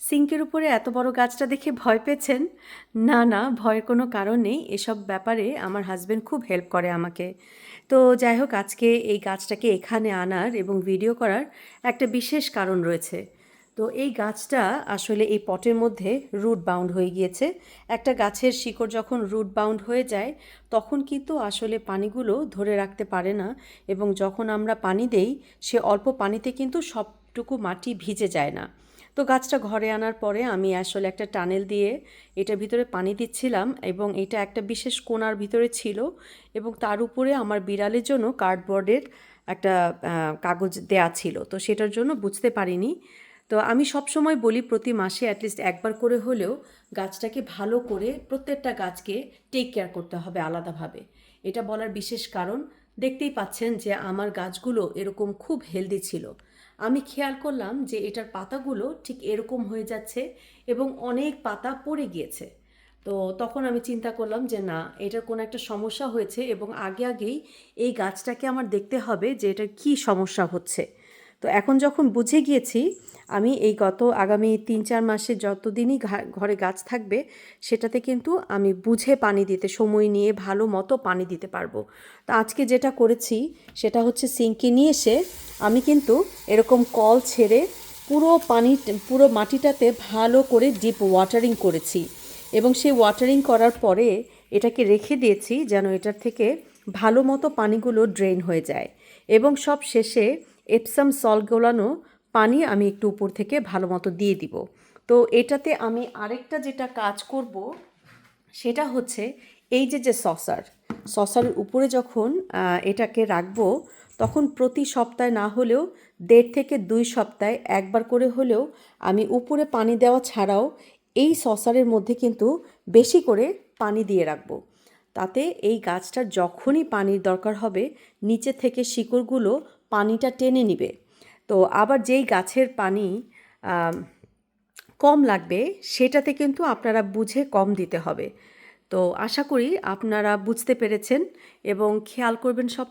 সিঙ্কের উপরে এত বড় গাছটা দেখে ভয় পেয়েছেন? না, না, ভয়ের কোনো কারণ নেই। এসব ব্যাপারে আমার হাসব্যান্ড খুব হেল্প করে আমাকে। তো যাই হোক, আজকে এই গাছটাকে এখানে আনার এবং ভিডিও করার একটা বিশেষ কারণ রয়েছে। তো এই গাছটা আসলে এই পটের মধ্যে রুট বাউন্ড হয়ে গিয়েছে। একটা গাছের শিকড় যখন রুট বাউন্ড হয়ে যায় তখন কিন্তু আসলে পানিগুলো ধরে রাখতে পারে না, এবং যখন আমরা পানি দেই সে অল্প পানিতে কিন্তু সবটুকু মাটি ভিজে যায় না। তো গাছটা ঘরে আনার পরে আমি আসলে একটা টানেল দিয়ে এটার ভিতরে পানি দিচ্ছিলাম, এবং এটা একটা বিশেষ কোণার ভিতরে ছিল, এবং তার উপরে আমার বিড়ালের জন্য কার্ডবোর্ডের একটা কাগজ দেয়া ছিল, তো সেটার জন্য বুঝতে পারিনি। তো আমি সবসময় বলি প্রতি মাসে অ্যাটলিস্ট একবার করে হলেও গাছটাকে ভালো করে প্রত্যেকটা গাছকে টেক কেয়ার করতে হবে আলাদাভাবে। এটা বলার বিশেষ কারণ, দেখতেই পাচ্ছেন যে আমার গাছগুলো এরকম খুব হেলদি ছিল। আমি খেয়াল করলাম যে এটার পাতাগুলো ঠিক এরকম হয়ে যাচ্ছে এবং অনেক পাতা পড়ে গিয়েছে। তো তখন আমি চিন্তা করলাম যে না, এটার কোনো একটা সমস্যা হয়েছে, এবং আগেই এই গাছটাকে আমার দেখতে হবে যে এটার কী সমস্যা হচ্ছে। তো এখন যখন বুঝে গিয়েছি, আমি এই আগামী ৩-৪ মাসে যতদিনই ঘরে গাছ থাকবে সেটাতে কিন্তু আমি বুঝে পানি দিতে, সময় নিয়ে ভালো মতো পানি দিতে পারবো। তো আজকে যেটা করেছি সেটা হচ্ছে সিঙ্কে নিয়ে এসে আমি কিন্তু এরকম কল ছেড়ে পুরো মাটিটাতে ভালো করে ডিপ ওয়াটারিং করেছি, এবং সেই ওয়াটারিং করার পরে এটাকে রেখে দিয়েছি যেন এটার থেকে ভালো মতো পানিগুলো ড্রেন হয়ে যায়, এবং সব শেষে এপসাম সল্ট গোলানো পানি আমি একটু উপর থেকে ভালো মতো দিয়ে দিব। তো এটাতে আমি আরেকটা যেটা কাজ করব সেটা হচ্ছে এই যে সসারের উপরে যখন এটাকে রাখবো তখন প্রতি সপ্তাহে না হলেও ১.৫ থেকে ২ সপ্তাহে একবার করে হলেও আমি উপরে পানি দেওয়া ছাড়াও এই সসারের মধ্যে কিন্তু বেশি করে পানি দিয়ে রাখবো। তাতে এই গাছটার যখনই পানির দরকার হবে নিচে থেকে শিকড়গুলো পানিটা টেনে নিবে। তো আবার যেই গাছের পানি কম লাগবে সেটাতে কিন্তু আপনারা বুঝে কম দিতে হবে। তো আশা করি আপনারা বুঝতে পেরেছেন এবং খেয়াল করবেন সব